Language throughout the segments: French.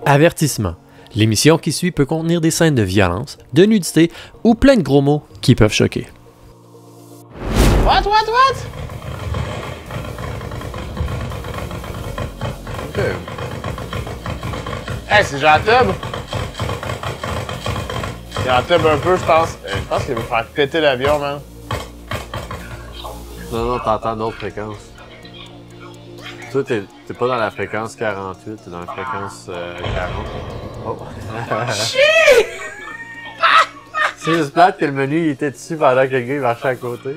Avertissement. L'émission qui suit peut contenir des scènes de violence, de nudité ou plein de gros mots qui peuvent choquer. What? Ok. Hey, c'est Jean Tub. Jean Tub un peu, je pense. Je pense qu'il veut faire péter l'avion, man. Non, t'entends d'autres fréquences. Toi, t'es pas dans la fréquence 48, t'es dans la fréquence 40. Oh! C'est juste plate que le menu il était dessus pendant que le gars il marchait à côté.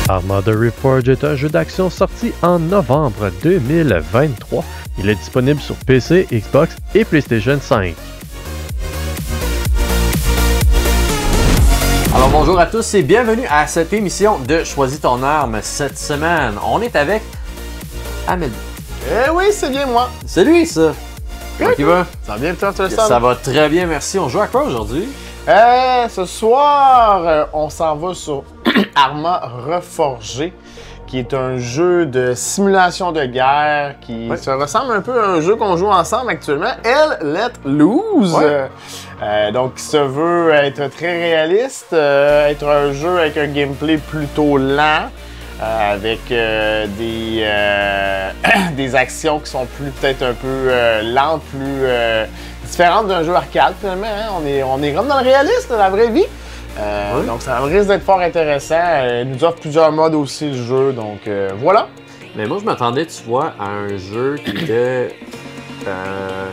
Armada Reforged est un jeu d'action sorti en novembre 2023. Il est disponible sur PC, Xbox et PlayStation 5. Alors bonjour à tous et bienvenue à cette émission de Choisis ton arme. Cette semaine, on est avec Ahmed. Eh oui, c'est bien moi. C'est lui ça! Comment il va? Ça va bien, toi, tu le Ça va très bien, merci. On joue à quoi aujourd'hui? Ce soir, on s'en va sur Arma Reforgé, qui est un jeu de simulation de guerre qui se ressemble un peu à un jeu qu'on joue ensemble actuellement, Hell Let Loose. Donc, qui se veut être très réaliste, être un jeu avec un gameplay plutôt lent, avec des actions qui sont peut-être un peu lentes, plus différentes d'un jeu arcade finalement. Hein? On est comme dans le réaliste, dans la vraie vie. Donc ça risque d'être fort intéressant. Il nous offre plusieurs modes aussi le jeu, donc voilà. Mais moi je m'attendais, tu vois, à un jeu qui était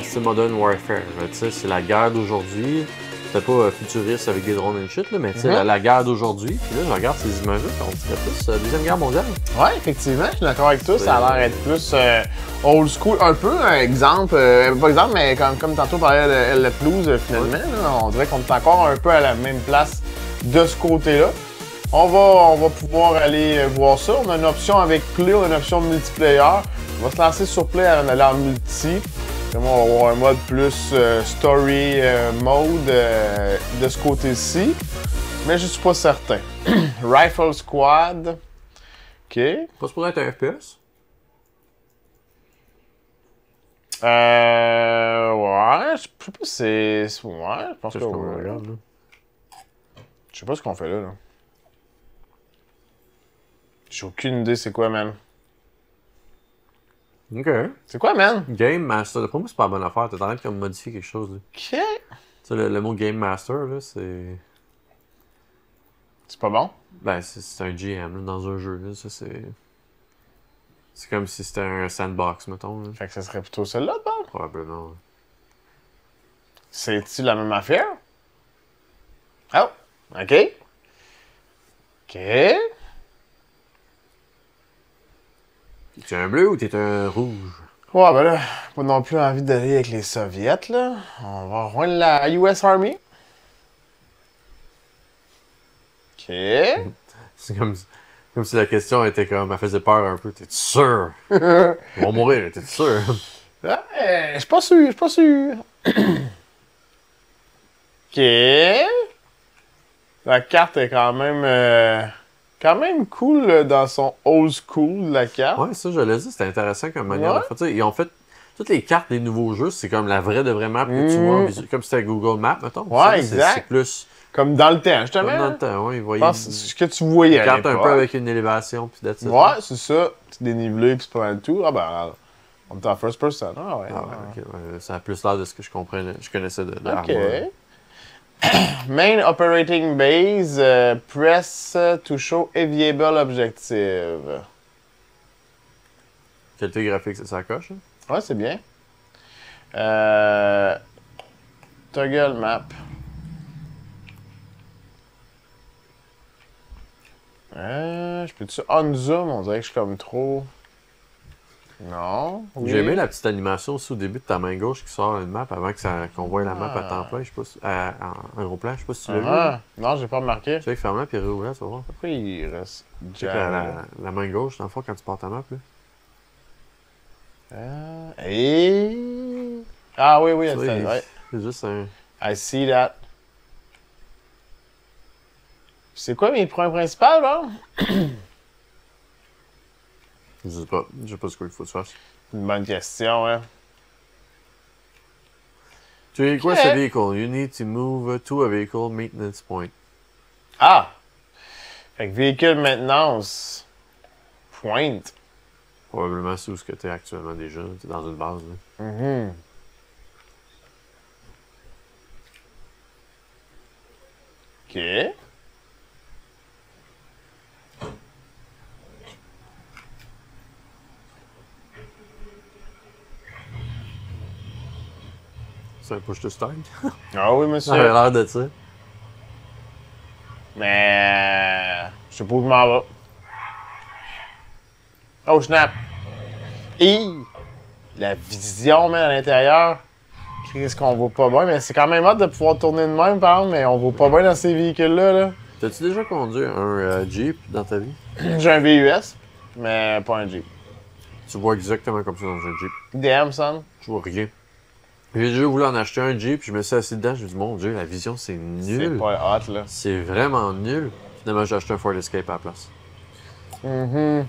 c'est Modern Warfare. Tu sais, c'est la guerre d'aujourd'hui. C'était pas futuriste avec des drones et shit, là, mais tu sais, la guerre d'aujourd'hui. Puis là, je regarde ces images-là, on dirait plus Deuxième Guerre mondiale. Ouais, effectivement, je suis d'accord avec toi. Ça a l'air d'être plus old school. Un peu, un exemple, pas exemple, mais comme tantôt on parlait de Hell Let Loose, finalement, là, on dirait qu'on est encore un peu à la même place de ce côté-là. On va pouvoir aller voir ça. On a une option avec Play, on a une option multiplayer. On va se lancer sur Play en allant en multi. On va avoir un mode plus story mode de ce côté-ci. Mais je suis pas certain. Rifle Squad. OK. Pas supposé être un FPS? Ouais. Je sais pas si c'est. Ouais, je pense que. Regarde, là. Je sais pas ce qu'on fait là. J'ai aucune idée c'est quoi, man. Ok. C'est quoi, man? Game Master. Pour moi, c'est pas la bonne affaire. T'es en train de comme modifier quelque chose. Là. OK. Tu sais, le mot Game Master, là, c'est. C'est pas bon? Ben, c'est un GM là, dans un jeu. Là. Ça, c'est. C'est comme si c'était un sandbox, mettons. Là. Fait que ça serait plutôt celle-là, de bon? Probablement. Ouais. C'est-tu la même affaire? Oh! OK. OK. T'es un bleu ou t'es un rouge? Ouais, ben là, pas non plus envie d'aller avec les Soviets, là. On va rejoindre la US Army. OK. C'est comme si la question était comme... Elle faisait peur un peu. T'es-tu sûr? Ils vont mourir, t'es-tu sûr? Je suis pas sûr, OK. La carte est quand même cool là, dans son old school, la carte. Ouais, ça, je l'ai dit, c'était intéressant comme manière de faire. Tu sais, ils ont fait... Toutes les cartes des nouveaux jeux, c'est comme la vraie de vraie map que tu vois, comme si c'était Google Maps, mettons. Ouais, ça, exact. C'est plus... Comme dans le temps, justement. Comme dans le temps, ouais, ils voyaient... Je pense que c'est ce que tu voyais à carte un l'époque. peu avec une élévation, puis that's it. Ouais, c'est ça. Petit dénivelé, puis c'est pas mal tout. Ah ben, on est en first person. Ah ouais. Ah ouais, ok, ouais, ça a plus l'air de ce que je connaissais de OK. Arma. Main operating base, press to show aviable objective. Qualité graphique, ça coche. Hein? Ouais, c'est bien. Toggle map. Je peux-tu on-zoom? On dirait que je suis comme trop... Non. Oui. J'ai aimé la petite animation aussi au début de ta main gauche qui sort une map avant qu'on voit la map à temps plein, je sais pas si, en gros plan, je sais pas si tu l'as vu. Non, j'ai pas remarqué. Tu sais, ferme-la puis roule-la, tu vas voir. Pourquoi il reste Tu sais que la main gauche, dans le fond, quand tu portes ta map, là. Ah oui, Ça, ouais. c'est juste un... I see that. C'est quoi mes points principaux, là? Je sais pas. Je sais pas ce qu'il faut que tu fasses. Une bonne question, hein. To request a vehicle, you need to move to a vehicle maintenance point. Ah! Fait que véhicule maintenance. Pointe. Probablement c'est où ce que t'es actuellement déjà. T'es dans une base. Là. Mhm. OK. C'est un push to start. Ah oui, Ça monsieur. avait l'air de ça. Mais... je sais pas où je m'en vais. Oh, snap! La vision, man, à l'intérieur. Qu'est-ce qu'on voit pas bien? Mais c'est quand même hâte de pouvoir tourner de même, par exemple, mais on voit pas bien dans ces véhicules-là. Là. T'as-tu déjà conduit un Jeep dans ta vie? J'ai un VUS, mais pas un Jeep. Tu vois exactement comme ça dans un Jeep. Damn, son. Je vois rien. J'ai déjà voulu en acheter un Jeep, je me suis assis dedans, je me suis dit, mon Dieu, la vision, c'est nul. C'est pas hot, là. C'est vraiment nul. Finalement, j'ai acheté un Ford Escape à la place. Mhm.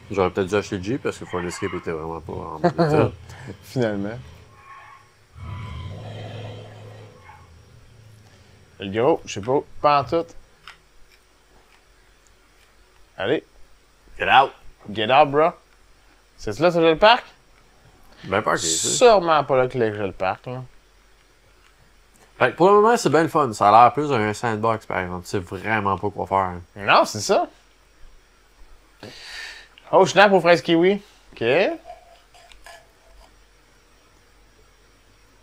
J'aurais peut-être dû acheter le Jeep parce que Ford Escape était vraiment pas en bon état. Finalement. Le gros, je sais pas en tout. Allez. Get out! Get out, bro. C'est là, le parc? Ben, pas ça. Sûrement pas là que le parc, là. Fait que pour le moment, c'est bien le fun. Ça a l'air plus d'un sandbox, par exemple. Tu sais vraiment pas quoi faire. Non, c'est ça. Oh, snap aux fraises kiwi. OK.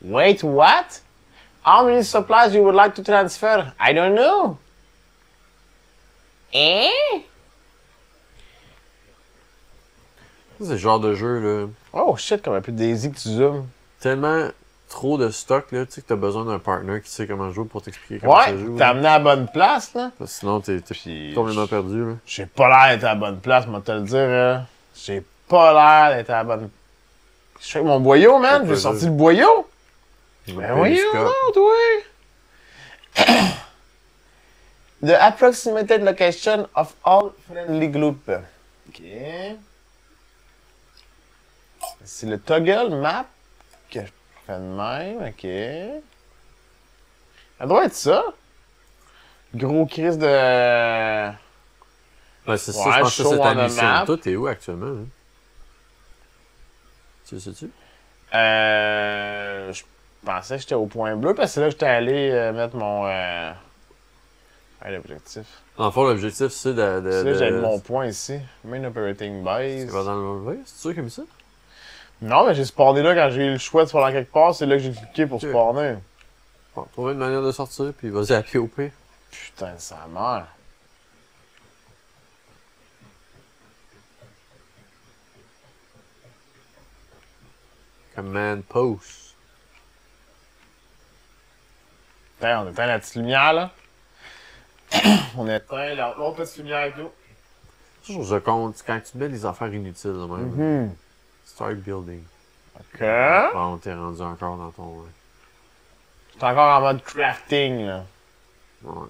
Wait, what? How many supplies you would like to transfer? I don't know. Eh? C'est le genre de jeu, là. Oh shit, comme un peu Daisy que tu zoomes. Tellement trop de stock, là, tu sais, que t'as besoin d'un partner qui sait comment jouer pour t'expliquer comment ça Ouais, joue. t'as là. amené à la bonne place, là. Parce que sinon, t'es Puis, complètement perdu, là. j'ai pas l'air d'être à la bonne place, moi te le dire. J'ai pas l'air d'être à la bonne... Je fais mon boyau, man. Fais J'ai pas sorti ça. le boyau. Ben Ben voyons donc, toi. The approximated location of all friendly group. OK. C'est le toggle map que je fais de même. OK. Ça doit être ça. Gros crise de... Ben, c'est ça, Ouais, je pense que show c'est ta on a mission. map. Toi, t'es où actuellement, hein? Tu sais-tu? Je pensais que j'étais au point bleu parce que c'est là que j'étais allé mettre mon... l'objectif. En fond, l'objectif, c'est de... C'est là que j'avais mon point ici. Main operating base. C'est pas dans le mauvais? C'est sûr comme ça? Non, mais j'ai spawné là quand j'ai eu le choix de spawner quelque part. C'est là que j'ai cliqué pour Ok. spawner. Bon, trouver une manière de sortir, puis vas-y à pied au pire. Putain, ça meurt. Command post. Putain, on éteint la petite lumière là. On éteint l'autre petite lumière avec nous. Je compte, quand tu mets des affaires inutiles, de même. Mhm. Start building. OK. Bon, t'es rendu encore dans ton... J'étais encore en mode crafting là. Ouais.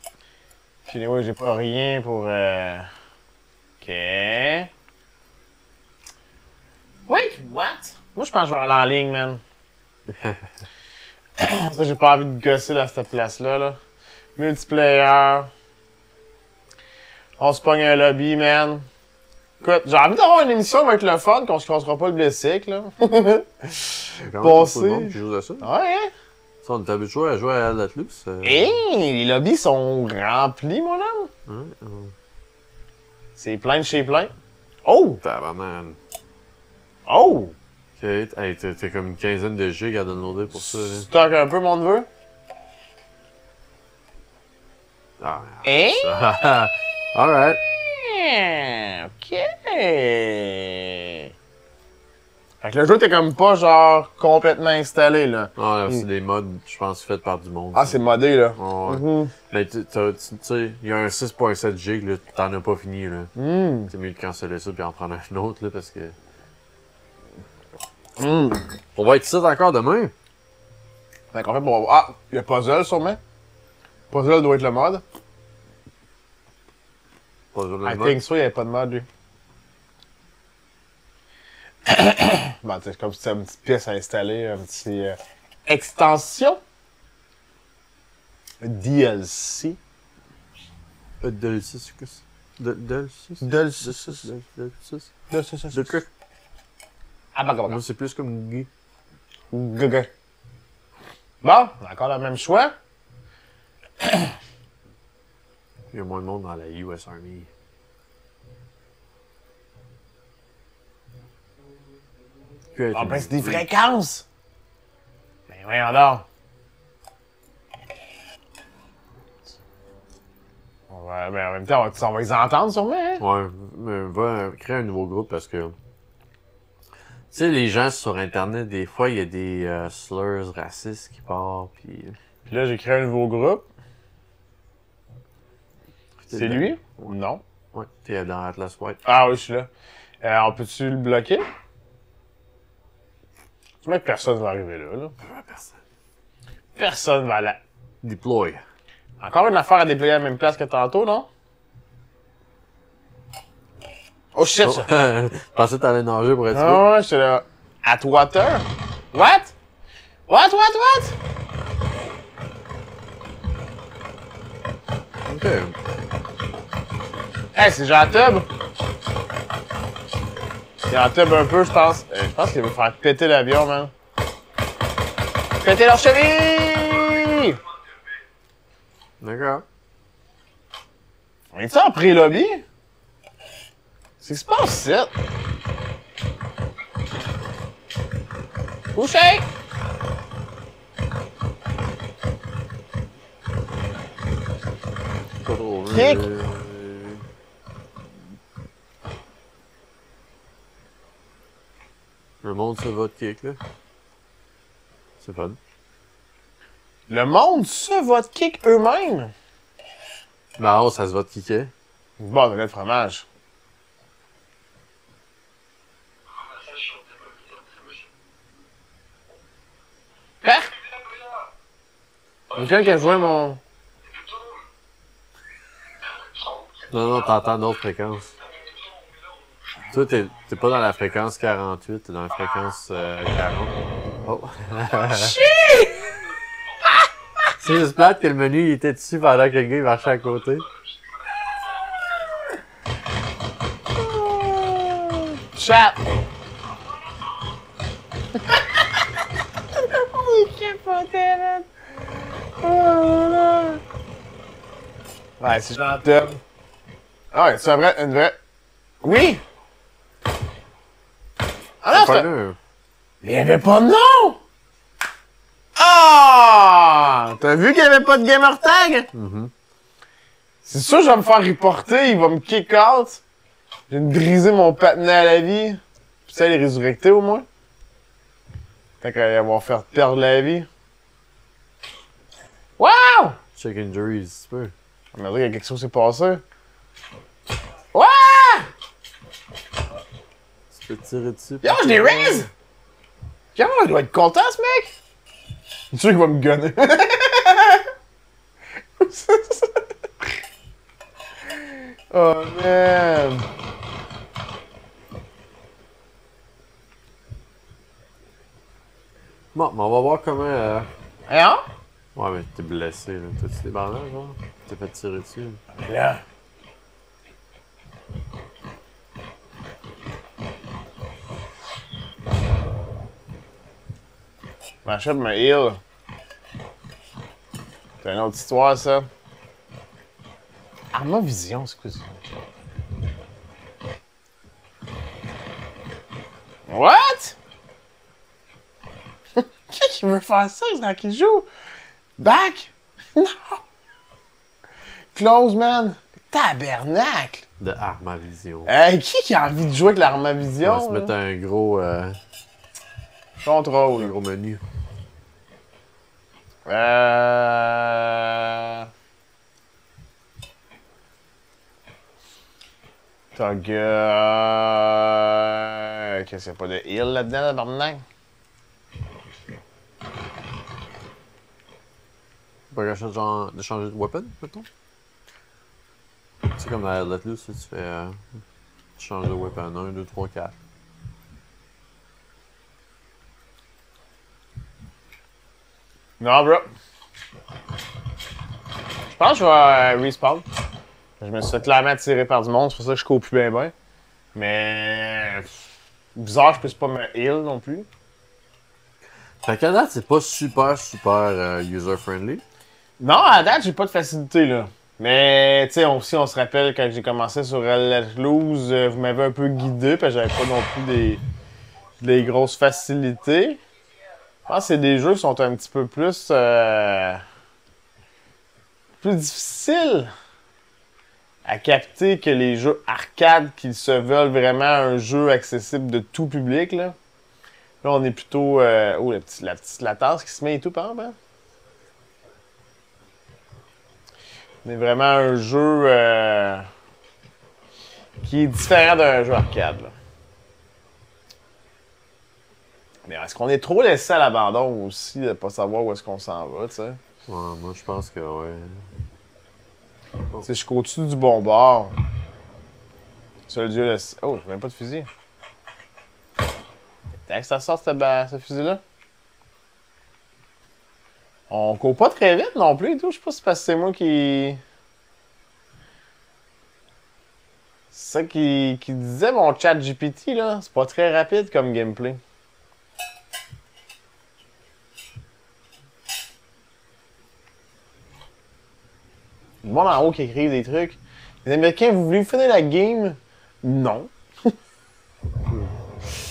Puis anyway, j'ai pas rien pour... OK. Wait, what? Moi, je pense que je vais aller en ligne, man. Ça, j'ai pas envie de gosser à cette place-là, là. Multiplayer. On se pogne un lobby, man. Écoute, j'ai envie d'avoir une émission avec le fun, qu'on se cassera pas le blessic, là. Quand même Passer. beaucoup de monde qui joue à ça. Ouais, hein? Ça, on est habitué à jouer à Atlas. Hey, les lobbies sont remplis, mon homme. Ouais, C'est plein de chez plein. Oh! tabarnak. Oh! Ok, hey, t'es comme une quinzaine de gigs à downloader pour ça, là. Stock un peu, mon neveu. Ah, Hein? ça. Alright. OK. Fait que le jeu, t'es comme pas, genre, complètement installé, là. Non, là, c'est des mods, je pense, faits par du monde. Ah, c'est modé, là. Ouais. Mhm. Mais tu sais, il y a un 6.7 gigs, là, t'en as pas fini, là. Mm. C'est mieux de canceller ça puis en prendre un autre, là, parce que... Mm. On va être ici encore demain. Fait qu'on fait pour... Ah, il y a Puzzle, sûrement. Puzzle doit être le mode. Pas besoin de I le mode. think so, il y avait pas de mode, lui. Bon, c'est comme si c'était une petite pièce à installer, un petit extension. DLC. DLC. Ah, bah, Moi, c'est plus comme gay. Bon, on a encore le même choix. Il y a moins de monde dans la US Army. Ah, ben, c'est des fréquences! Ben, voyons donc. Ben, en même temps, on va les entendre sûrement, hein? Ouais, mais va créer un nouveau groupe parce que. Tu sais, les gens sur Internet, des fois, il y a des slurs racistes qui partent, puis. Puis là, j'ai créé un nouveau groupe. C'est lui? Ouais. Non. Ouais, t'es dans Atlas White. Ah oui, je suis là. On peut-tu le bloquer? Je sais que personne va arriver là. Personne. Personne va là. Deploy. Encore une affaire à déployer à la même place que tantôt, non? Oh shit! Oh, je pensais que t'allais nager pour être sûr. Ah ouais, j'étais là. At water? What? What? Ok. Hey, c'est Jean Tub! Jean Tub un peu, je pense. Je pense qu'il va faire péter l'avion, man. Péter leur cheville! D'accord. On est-tu en pré-lobby? C'est ce qui se passe ici? Couché! Kick! Le monde se vote kick, là. C'est fun. Le monde se vote kick eux-mêmes? Bah, oh, ça se vote kicker. Bon, de lait de fromage. Hein? Quelqu'un qui a joué mon... Non, t'entends d'autres fréquences. Toi, t'es pas dans la fréquence 48, t'es dans la fréquence 40. Oh! C'est juste plate que le menu il était dessus pendant que le gars il marchait à côté. Chat! On est capoté, là! Oh là! Ouais, c'est Jean Tub. Ah ouais, c'est une vraie... Oui! Ah non, Pas c'est... là. Mais il y avait pas de nom! Ah! T'as vu qu'il y avait pas de gamer tag? C'est sûr que je vais me faire reporter, il va me kick out. Je viens de briser mon patinet à la vie. Puis ça, il est résurrecté au moins. Tant qu'à y avoir fait perdre la vie. Wow! Check injuries, tu peux. On m'a dit qu'il y a quelque chose qui s'est passé. Ouais! Tu peux te tirer dessus. Yo, je l'ai raise! Yo, il doit être content, ce mec! C'est sûr qu'il va me gunner. Oh, man! Bon, mais on va voir comment. Hein? Ouais, mais t'es blessé, là. T'as-tu des bandages, genre? T'es fait tirer dessus. Là. M'achète ma heal. C'est une autre histoire, ça. Arma Vision, c'est quoi ça? What? Qui veut faire ça? C'est dans qui joue? Back? Non! Close, man! Tabernacle! De Armavision. Hey, qui a envie de jouer avec l'Armavision? On va se mettre un gros Contrôle. menu. T'as que... Qu'est-ce qu'il n'y a pas de heal là-dedans, là, tabarnak? Pas quelque chose genre de changer de weapon, mettons? C'est comme dans Let Loose, tu fais... tu changes de weapon 1, 2, 3, 4. Non, bro. Je pense que je vais respawn. Je me suis fait clairement tiré par du monde, c'est pour ça que je cours plus bien. Mais. Bizarre, je puisse pas me heal non plus. Fait qu'à date, c'est pas super user-friendly. Non, à date, j'ai pas de facilité, là. Mais, tu sais, on se rappelle quand j'ai commencé sur Let Loose, vous m'avez un peu guidé, parce que j'avais pas non plus des grosses facilités. Je pense que c'est des jeux qui sont un petit peu plus difficiles à capter que les jeux arcade qui se veulent vraiment un jeu accessible de tout public, là. Là, on est plutôt... oh, la petite latence qui se met et tout, par exemple, hein? C'est vraiment un jeu qui est différent d'un jeu arcade, là. Mais est-ce qu'on est trop laissé à l'abandon aussi de pas savoir où est-ce qu'on s'en va, tu sais? Ouais, moi, je pense que, ouais. Tu sais, je suis au-dessus du bon bord. Seul Dieu le... Oh, j'ai même pas de fusil. T'as que ça sort, ce fusil-là? On court pas très vite non plus et tout. Je sais pas si c'est parce que c'est moi qui... C'est ça qui disait mon chat GPT, là. C'est pas très rapide comme gameplay. Le monde en haut qui écrivent des trucs. Les Américains, vous voulez finir la game? Non.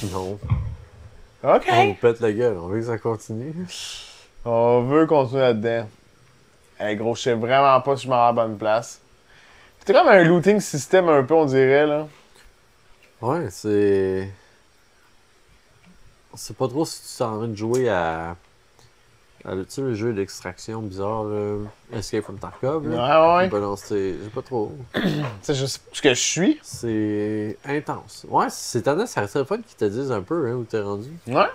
Non. OK. On vous pète la gueule, on veut que ça continue. On veut continuer là-dedans. Hey, gros, je sais vraiment pas si je m'en vais à la bonne place. C'est comme un looting system un peu, on dirait, là. Ouais, c'est... On sait pas trop si tu t'en train de jouer à... Tu sais, le jeu d'extraction bizarre, là, Escape from Tarkov, là? Ouais. Ben non, c'est... Je sais pas trop. Tu sais, je sais pas ce que je suis. C'est intense. Ouais, c'est tendance, ça resterait fun qu'ils te disent un peu, hein, où t'es rendu. Ouais.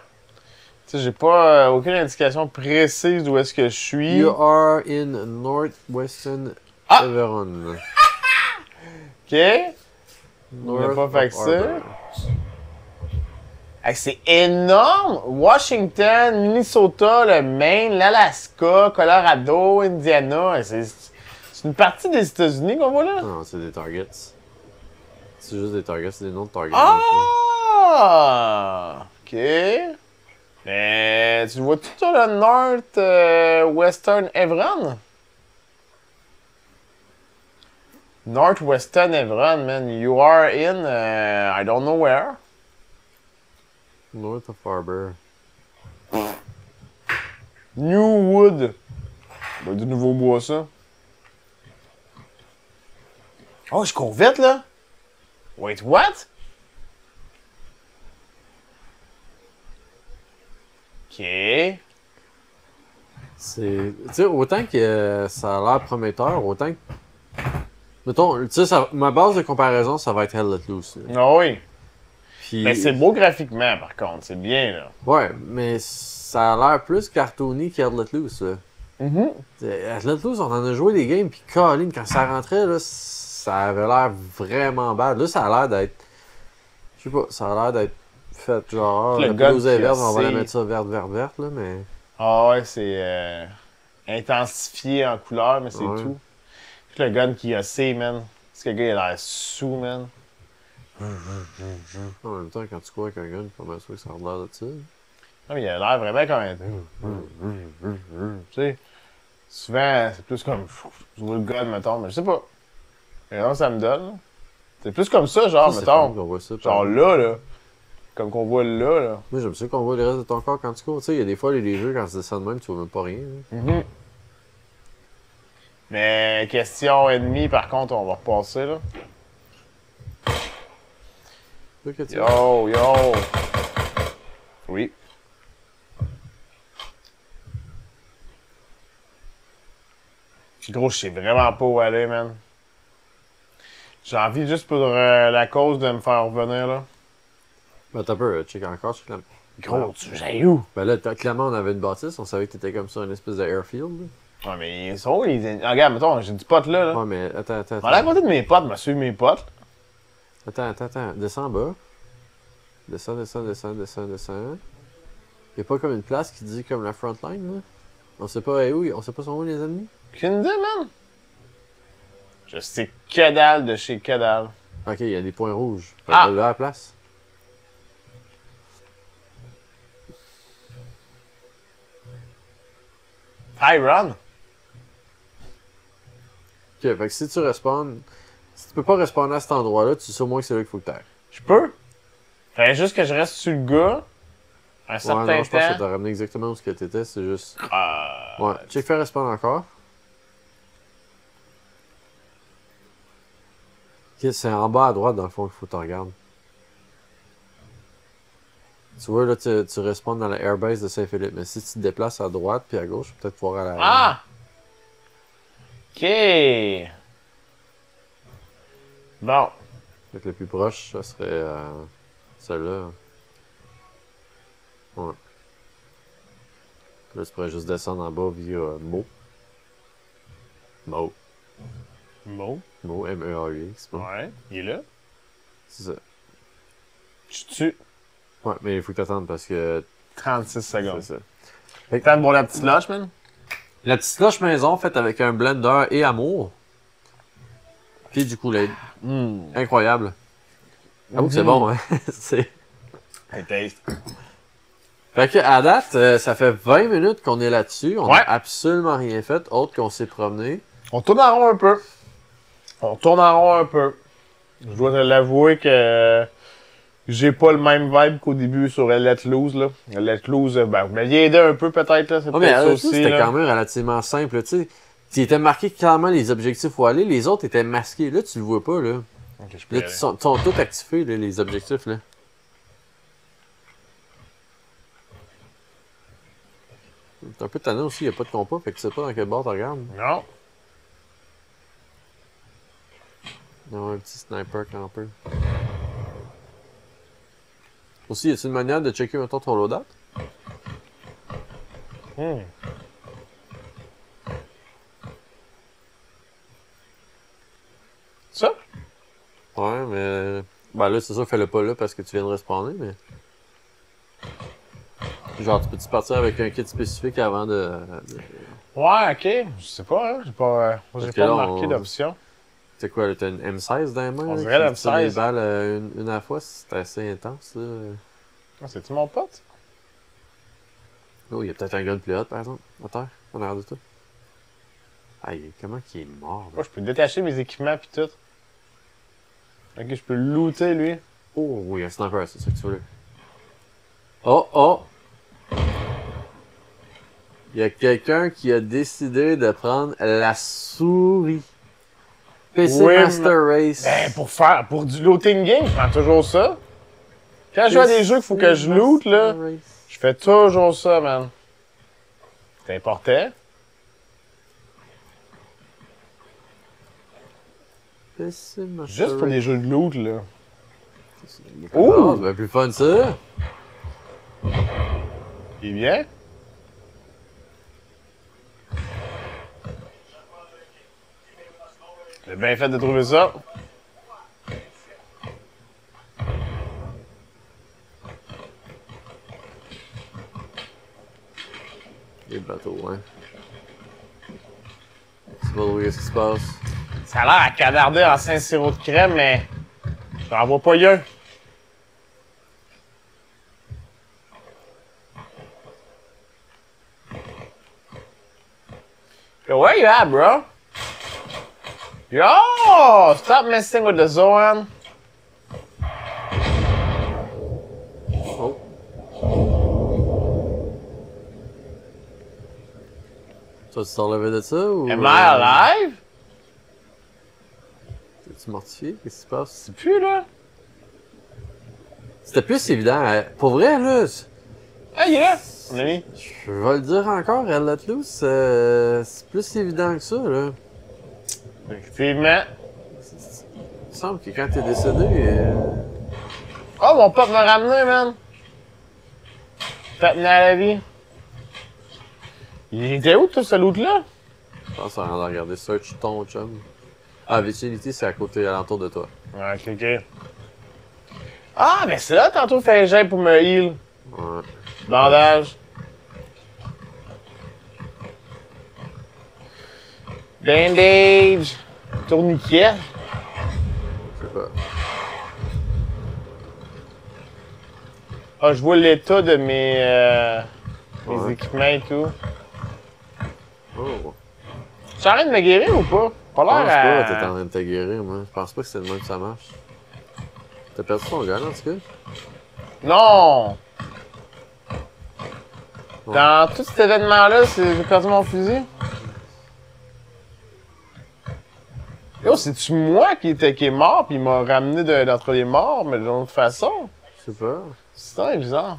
Tu sais, j'ai pas aucune indication précise d'où est-ce que je suis. You are in Northwestern Everon. OK. On n'a pas fait que ça. Hey, c'est énorme! Washington, Minnesota, le Maine, l'Alaska, Colorado, Indiana. C'est une partie des États-Unis qu'on voit là? Non, c'est des targets. C'est juste des targets, c'est des noms de targets. Ah! OK. Mais tu vois tout ça, le Northwestern Everon? Northwestern Everon, man. You are in, I don't know where. North of Harbor. New Wood. Ben, du nouveau bois, ça. Oh, je cours vite, là. Wait, what? OK. C'est... Tu sais, autant que ça a l'air prometteur, autant que... Mettons, tu sais, ma base de comparaison, ça va être Hell Let Loose. Là. Ah oui. Puis... Mais c'est beau graphiquement, par contre. C'est bien, là. Ouais, mais ça a l'air plus cartoony qu'Hell Let Loose, là. Hell Let Loose, on en a joué des games, puis Colin, quand ça rentrait, là, ça avait l'air vraiment bad. Là, ça a l'air d'être... Je sais pas, ça a l'air d'être fait genre... La pelouse est verte, on va la mettre ça verte, là, mais... Ah ouais, c'est intensifié en couleur, mais c'est tout. Le gun qui a C, man. Parce que le gars, il a l'air sous, man. En même temps, quand tu cours avec un gun, pas mal sûr que ça a l'air de ça. Non, mais il a l'air vraiment comme un... Tu sais, souvent, c'est plus comme... Tu vois le gun, mettons, mais je sais pas. Et ça me donne. C'est plus comme ça, genre, mettons. Voit ça, genre là. Comme qu'on voit là. Moi, j'aime ça qu'on voit le reste de ton corps quand tu cours. Tu sais, il y a des fois, les jeux, quand tu descends de même, tu vois même pas rien. Mais question ennemie, par contre, on va repasser, là. Yo! Oui. Gros, je sais vraiment pas où aller, man. J'ai envie juste pour la cause de me faire revenir, là. Ben, t'as peur, check encore, check la... Gros, tu sais où? Ben là, clairement, on avait une bâtisse, on savait que t'étais comme ça, une espèce de airfield. Là. Ouais, mais ils sont où, les... Ah, regarde, mettons, j'ai du pot là. Ouais, mais attends. On va aller à côté de mes potes, me suivre mes potes. Attends. Descends en bas. Descends. Y'a pas comme une place qui dit comme la front line, là? On sait pas où, on sait pas son où, les ennemis? Aucune idée, man. Je sais que dalle de chez que dalle. Ok, il y a des points rouges. Ah! Là, à la place. Tyron? Ok, fait que si tu respawns. Si tu peux pas respawner à cet endroit-là, tu sais au moins que c'est là qu'il faut que t'ailles. Je peux? Fallait juste que je reste sur le gars un certain Ouais, non, je pense que temps. t'as ramené exactement où ce que t'étais, c'est juste. Ah, Ouais, check faire respawn encore. Ok, c'est en bas à droite dans le fond qu'il faut que tu regardes. Tu vois, là, tu respawns dans la airbase de Saint-Philippe, mais si tu te déplaces à droite puis à gauche, peut-être pouvoir aller à Ah! Ok. Bon. Fait que le plus proche, ça serait celui-là. Ouais. Là, tu pourrais juste descendre en bas via Mo. Mo. Mo. Mo, M-E-A-U-X. Ouais, il est là. C'est ça. Je tue. Ouais, mais il faut que t'attendes parce que 36 secondes. c'est ça. T'attends pour la petite loche, man? La petite cloche maison faite avec un blender et amour. Puis du Kool-Aid. Incroyable. Avoue que c'est bon, hein? C'est... Hey, taste. Fait que, à date, ça fait 20 minutes qu'on est là-dessus. On Ouais. a absolument rien fait, autre qu'on s'est promené. On tourne en rond un peu. On tourne en rond un peu. Je dois te l'avouer que j'ai pas le même vibe qu'au début sur Let Loose, là. Let Loose, ben, vous m'aviez aidé un peu peut-être, là. C'est Oh, mais peut-être ça là-dessus, aussi, c'était là. quand même relativement simple, tu sais. Il était marqué clairement les objectifs où aller, les autres étaient masqués. Là, tu le vois pas, là. Ok, je peux Là, y aller. ils sont tous activés, là, les objectifs, là. C'est un peu tannant aussi, il n'y a pas de compas, fait que tu sais pas dans quel bord tu regardes. Non. Non, un petit sniper camper. Aussi, y a-t-il une manière de checker mettons ton loadout? Ça? Ouais, mais. Ben là, c'est sûr, fais-le pas là parce que tu viens de respawner, mais. Genre, tu peux-tu partir avec un kit spécifique avant de. Ouais, ok. Je sais pas, hein. J'ai pas Parce que là, marqué d'option. C'est quoi, là, t'as une M16 dans les mains? On là, dirait la qui tire des M16. balles une à la fois, c'est assez intense, là. Ah, c'est-tu mon pote? Oh, il y a peut-être un gun plus hot, par exemple, à terre, en arrière de toi. Aïe, comment qu'il est mort, là? Moi, je peux détacher mes équipements pis tout. Ok, je peux le looter, lui. Oh, oui, un sniper, c'est ça que tu veux. Oh, oh! Il y a quelqu'un qui a décidé de prendre la souris. PC Oui, Master Race. Ben, pour du looting game, je prends toujours ça. Quand je joue à des jeux qu'il faut que je loot, là, je fais toujours ça, man. C'est important. PC Master Juste pour Race. des jeux de loot, là. Oh, ben plus fun ça. Il est bien. J'ai bien fait de trouver ça. Les bateaux, hein. C'est pas drôle, qu'est-ce qui se passe? Ça a l'air à canarder en Saint-Sirop de crème, mais j'en vois pas un. Where you at, bro? Yo! Stop messing with the Zoan. Oh. Toi, tu t'es relevé de ça ou. Am I alive? T'es-tu mortifié? Qu'est-ce qui se passe? C'est plus, là. C'était plus évident. Pour vrai, là. Ah, il est là. Mon ami. Je vais le dire encore, Red Let Loose, c'est plus évident que ça, là. Effectivement. Il me semble que quand t'es décédé. Oh, mon pote m'a ramené, man. T'as tenu à la vie. Il était où, tout ce loot-là? Je pense qu'on va regarder Search ton chum. Ah, Vicinity, c'est à côté, alentour de toi. Ouais, ok. Ah, mais c'est là, tantôt, fait jet pour me heal. Ouais. Bandage. Bandage. Tourniquet. Je sais pas. Ah, je vois l'état de mes Ouais. équipements et tout. Oh. J'arrête de me guérir ou pas? Pas Je pense l'air pas à... que t'es en train de te guérir, moi. Je pense pas que c'est le même que ça marche. T'as perdu ton gun, en tout cas? Non! Ouais. Dans tout cet événement-là, j'ai perdu mon fusil. Yo, c'est-tu moi qui est mort pis il m'a ramené d'entre les morts, mais d'une autre façon? Je sais pas. C'est ça, bizarre.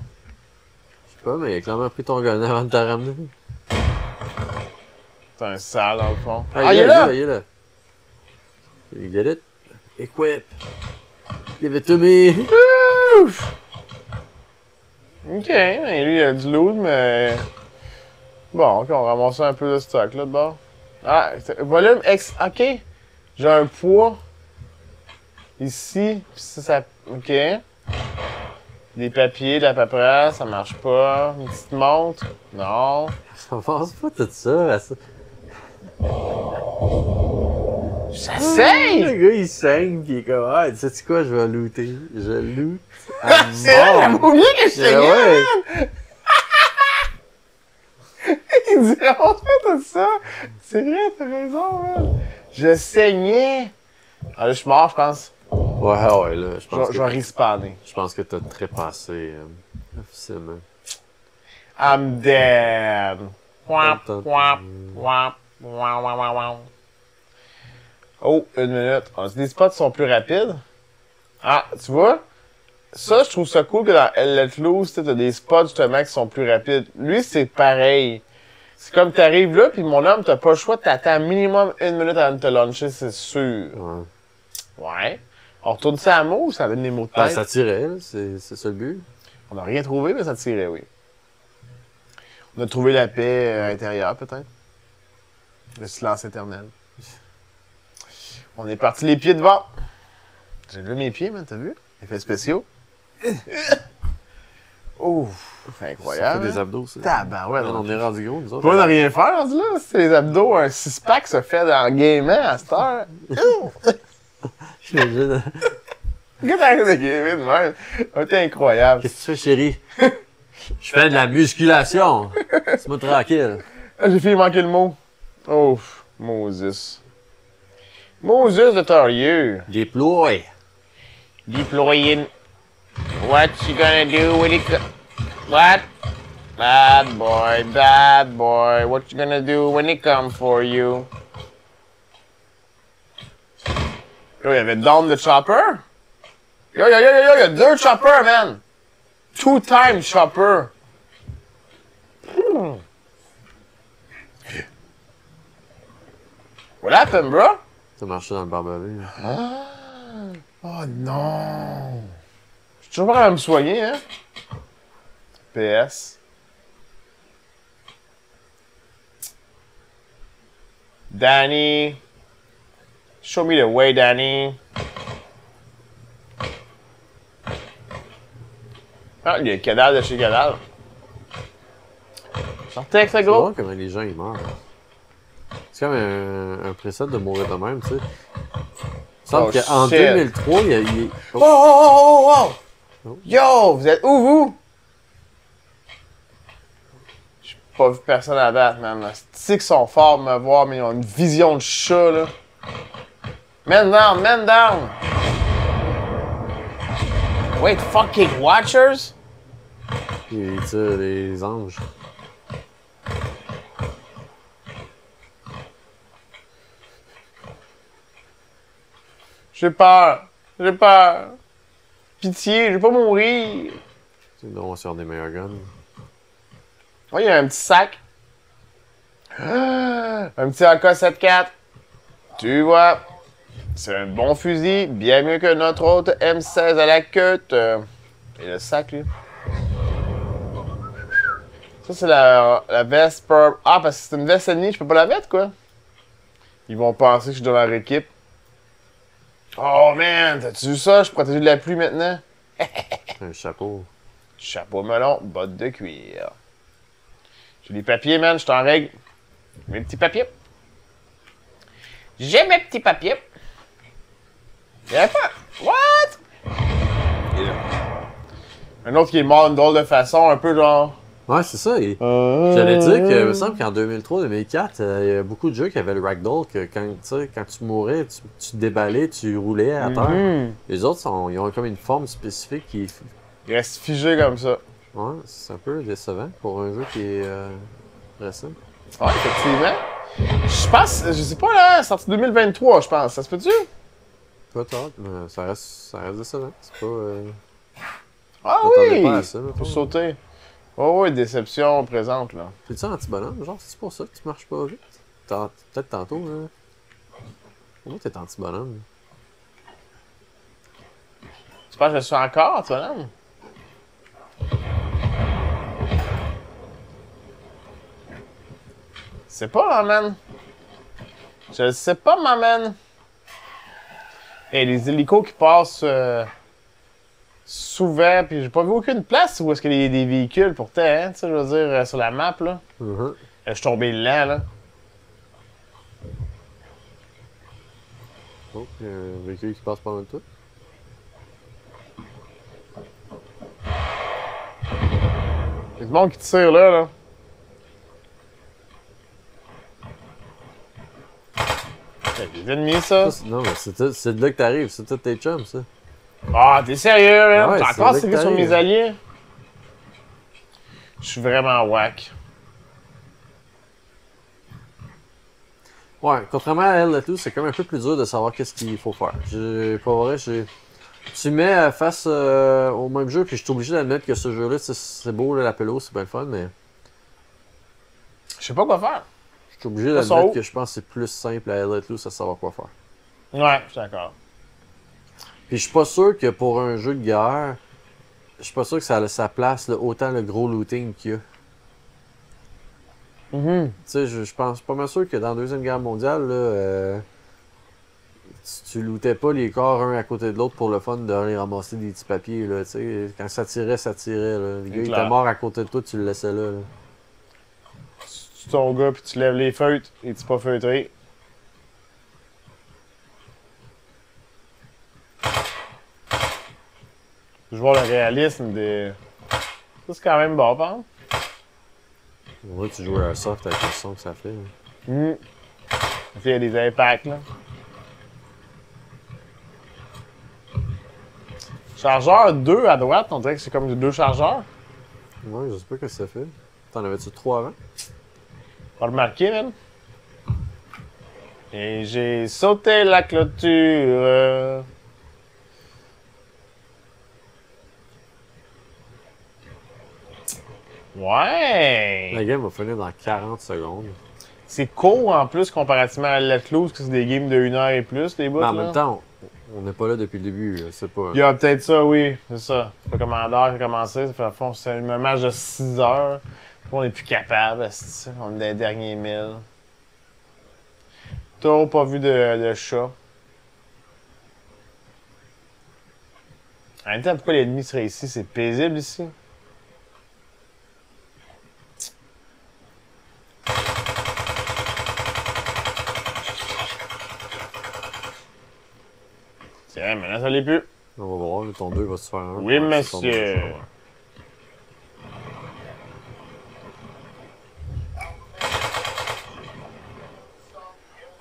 Je sais pas, mais il a clairement pris ton gun avant de te ramener. C'est un sale, dans le fond. Ah, il est là! Il est là. You get it? Equip. Give it to me. Ouf! Ok, mais lui, il a du loot, mais... Bon, ok, on ramasse un peu de stock, là, de bord. Ah, volume X... Ok. J'ai un poids. Ici, pis ça... Ok. Des papiers, de la paperasse, ça marche pas. Une petite montre. Non. Ça pense pas tout ça. À ça. J'essaye! Le gars, il saigne, pis il est comme, ah, sais-tu quoi, je vais looter. Je loot. C'est là, la mouillée que je saignais, ouais. man! Il dirait, on fait tout ça! C'est vrai, t'as raison, man! Je saignais! Ah, là, je suis mort, je pense. Ouais, ouais, là, Je vais respawner. je pense que t'as trépassé, officiellement. I'm dead! Wap, Attends. wap, wap, wap, wap, wap, wap. Oh, une minute. Les spots sont plus rapides. Ah, tu vois? Ça, je trouve ça cool que dans Let Loose, t'as des spots justement qui sont plus rapides. Lui, c'est pareil. C'est comme t'arrives là, puis mon homme, t'as pas le choix, t'attends minimum une minute avant de te launcher, c'est sûr. Ouais. Ouais. On retourne ça à mots ou ça donne des mots de Ah, tête? ça tirait, là, c'est ça le but. On n'a rien trouvé, mais ça tirait, oui. On a trouvé la paix intérieure, peut-être. Le silence éternel. On est parti les pieds devant. J'ai levé mes pieds, man, t'as vu? Effets spéciaux. Ouf, c'est Ça fait incroyable. des abdos, ça. Tabarouette. On est rendu gros, nous autres. Pas de rien faire, rendu là. C'est les abdos, un 6-pack se fait dans le gaming à cette heure. J'imagine. Qu'est-ce que t'arrêtes de gamer de même? C'est incroyable. Qu'est-ce que tu fais, chérie? Je fais de la musculation. C'est moi tranquille. Ah, j'ai failli manquer le mot. Ouf, Moses. Moses de Torieux. Déploie. Deploying. What you gonna do when it What? Bad boy, bad boy. What you gonna do when it come for you? Yo, il y avait down the chopper? Yo, il y a deux choppers, man! Two-time chopper! What happened, bro? Ça marchait dans le barbelé. Oh non! Je suis toujours pas à me soigner, hein? PS. Danny. Show me the way, Danny. Ah, il y a le cadavre de chez cadavre. Sortez avec ce C'est gros. drôle comment les gens ils meurent. C'est comme un précepte de mourir de même, tu sais. Il semble Oh, qu'en shit. 2003, il y a. Oh, oh, oh, oh, oh! Yo, vous êtes où, vous? J'ai pas vu personne à battre, man. Les sticks sont forts de me voir, mais ils ont une vision de chat, là. Man down, man down! Wait, fucking watchers? Il tire des anges. J'ai peur. J'ai peur. Pitié, je vais pas mourir. Sinon, on sort des meilleurs guns. Oh, il y a un petit sac. Ah, un petit AK-74. Tu vois, c'est un bon fusil, bien mieux que notre autre M16 à la queue. Et le sac, lui. Ça, c'est la veste Purple. Ah, parce que c'est une veste ennemie, je peux pas la mettre, quoi. Ils vont penser que je suis dans leur équipe. Oh, man, t'as-tu vu ça? Je suis protégé de la pluie maintenant. Un chapeau. Chapeau melon, bottes de cuir. J'ai des papiers, man, je suis en règle. Mes petits papiers. J'ai mes petits papiers. Il y avait pas. What? Et là. Un autre qui est mort d'une drôle de façon, un peu genre. Ouais, c'est ça. J'allais dire que, il me semble qu'en 2003-2004, il y a beaucoup de jeux qui avaient le ragdoll, que quand tu mourais, tu te déballais, tu roulais à terre. Les autres, ils ont comme une forme spécifique qui. Il reste figé comme ça. Ouais, c'est un peu décevant pour un jeu qui est récent. Ouais, effectivement. Je pense, je sais pas là, sorti 2023, je pense. Ça se peut-tu? Peut-être, mais ça reste décevant. C'est pas. Ah m'attendais oui! pas à ça, Faut sauter. Oh oui, déception présente là. C'est-tu anti-bonhomme? Genre, c'est pour ça que tu marches pas vite? Peut-être tantôt, là. Pourquoi t'es anti-bonhomme? Tu penses que je suis encore, tu vois? C'est pas, ma man. Je le sais pas, ma man. Et les hélicos qui passent souvent, puis j'ai pas vu aucune place où est-ce qu'il y a des véhicules pourtant, hein, tu sais, je veux dire, sur la map, là. Je suis tombé lent, là. Oh, il y a un véhicule qui passe pas loin de tout. Il y a du monde qui tire là, là. C'est des ennemis, ça. Non, mais c'est de là que t'arrives, c'est tous tes chums, ça. Ah, t'es sérieux, hein? Ah ouais, T'as c'est encore vrai que tiré sur t'arrives. mes alliés? Je suis vraiment whack. Ouais, contrairement à elle, tout, c'est quand même un peu plus dur de savoir qu'est-ce qu'il faut faire. Pas vrai, tu mets face au même jeu, puis je suis obligé d'admettre que ce jeu-là, c'est beau, là, la pelouse, c'est bien le fun, mais Je sais pas quoi faire. je suis obligé Ça sort d'admettre où? que je pense que c'est plus simple à Elite Loose à savoir quoi faire. Ouais, je suis d'accord. Puis je suis pas sûr que pour un jeu de guerre, je suis pas sûr que ça a sa place là, autant le gros looting qu'il y a. Tu sais, je pense pas mal sûr que dans la Deuxième Guerre mondiale, là, tu lootais pas les corps un à côté de l'autre pour le fun de aller ramasser des petits papiers. Là, tu sais. Quand ça tirait, ça tirait. Là. Les gars, ils clair. étaient morts à côté de toi, tu le laissais là. Tu tues ton gars, puis tu lèves les feutres, et tu pas feutré. Je vois le réalisme des. Ça, c'est quand même bon, par exemple. On dirait que tu joues à soft avec le son que ça fait. Là. Il y a des impacts, là. Chargeur 2 à droite, on dirait que c'est comme deux chargeurs. Ouais, je sais pas ce que ça fait. T'en avais-tu 3 avant? Pas remarqué, man. Et j'ai sauté la clôture. Ouais! La game va finir dans 40 secondes. C'est court en plus comparativement à Let Loose, que c'est des games de 1 heure et plus, les bouts. Mais en là. même temps, on n'est pas là depuis le début. C'est pas. Il y a peut-être ça, oui, c'est ça. C'est pas Commandeur qui a commencé, ça fait à fond, c'est un match de 6 heures. Puis on n'est plus capable, esti. On est dans les derniers 1000. Toujours pas vu de chat. En même temps, pourquoi l'ennemi serait ici? C'est paisible ici. Tiens, maintenant ça l'est plus. On va voir, là, ton 2 va se faire un. Oui, Ouais, c'est ton deux, monsieur. ça va.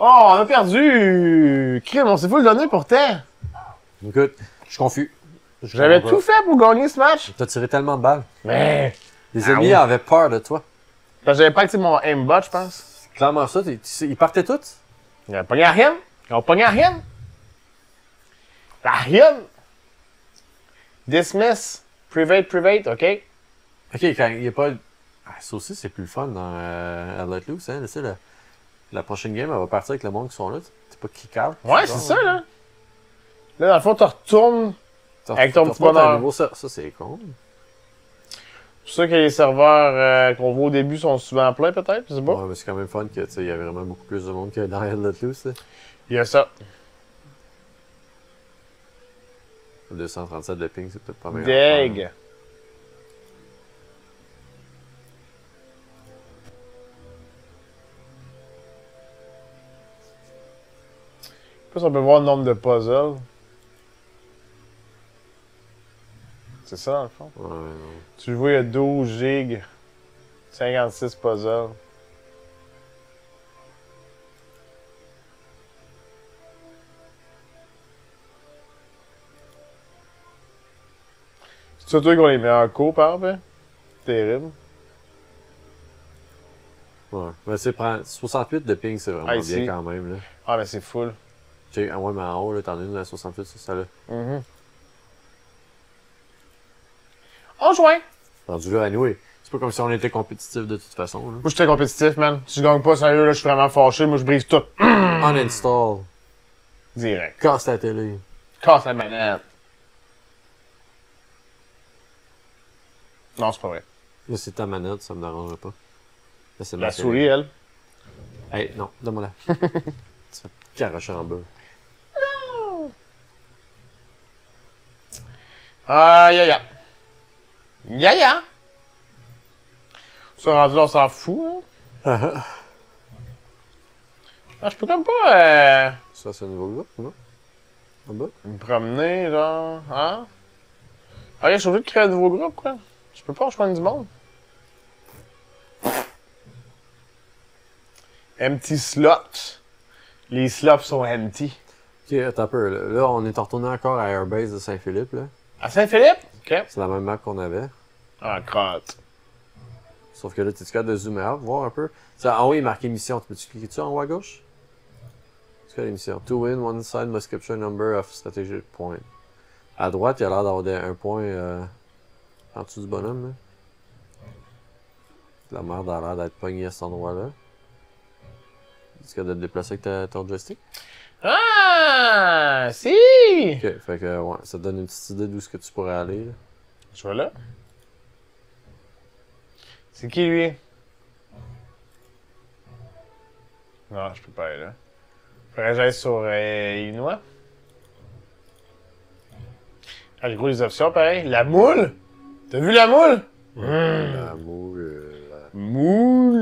Oh, on a perdu! Crime, on s'est fou le donner pourtant. Écoute, je suis confus. J'avais tout fait pour gagner ce match. T'as tiré tellement de balles. Mais. Les ennemis avaient peur de toi. Parce que j'avais pas activé mon aimbot, je pense. C'est clairement ça. Ils partaient tous. Ils avaient pogné à rien. Ils ont pogné à rien. À rien. Dismiss. Private, OK? Ok, quand il n'y a pas. Ah, ça aussi, c'est plus le fun dans Let Loose. Hein? Tu sais, la prochaine game, elle va partir avec le monde qui sont là. C'est pas kick-out. Ouais, c'est ça, là. Là, dans le fond, tu retournes. Avec ton petit bonheur. Ça, c'est con. C'est sûr que les serveurs qu'on voit au début sont souvent pleins, peut-être, je sais pas. Ouais, mais c'est quand même fun que, tu sais, il y avait vraiment beaucoup plus de monde que dans Let Loose. Là. Il y a ça. 237 de ping, c'est peut-être pas meilleur. Deg. sais pas si on peut voir le nombre de puzzles. C'est ça, dans le fond. Ouais, non. Tu le vois, il y a 12 gigs. 56 puzzles. C'est ça, toi, qui ont les meilleurs coups, par exemple? Hein? Terrible. Ouais. Mais c'est 68 de ping, c'est vraiment Ici. bien quand même. Là. Ah, mais c'est full. Ah ouais, mais en haut, là, t'en as une à 68 sur ça là. On joint! Rendu là, anyway. C'est pas comme si on était compétitif de toute façon. Là. Moi, je suis très compétitif, man. Si je gagne pas, sérieux, là, je suis vraiment fâché. Moi, je brise tout. Uninstall. Direct. Casse ta télé. Casse la manette. Non, c'est pas vrai. Là, c'est ta manette, ça me dérangerait pas. Là, c'est La ma souris, télé. elle. Hey, non, donne-moi-la. Tu vas te carocher en bas. Aïe, aïe, aïe. Yaya! Ça, rendu là, on s'en fout, hein. Ah, je peux comme pas, Ça, c'est un nouveau groupe, non? En bas? me promener, genre, hein? Ah, je suis obligé de créer un nouveau groupe, quoi. Je peux pas rejoindre du monde. Empty slot. Les slots sont empty. Ok, attends un peu. Là, on est retourné encore à Airbase de Saint-Philippe, là. À Saint-Philippe? OK. C'est la même map qu'on avait. Ah, crotte. Sauf que là, tu es capable de zoomer out, voir un peu. Ça, en haut, il est marqué mission. Tu peux-tu cliquer dessus en haut à gauche? C'est quoi l'émission? To win, one side must capture a number of strategic points. À droite, il a l'air d'avoir un point en dessous du bonhomme, là. La merde a l'air d'être pognée à cet endroit-là. Tu es capable de te déplacer avec ton joystick? Ah! Si! Ok, fait que, ouais, ça te donne une petite idée d'où est-ce que tu pourrais aller, là. Je vois là. C'est qui, lui? Non, je peux pas aller là. Faudrait que j'aille sur Illinois. Ah, les gros, les options, pareil. La moule! T'as vu la moule? La moule. Moule.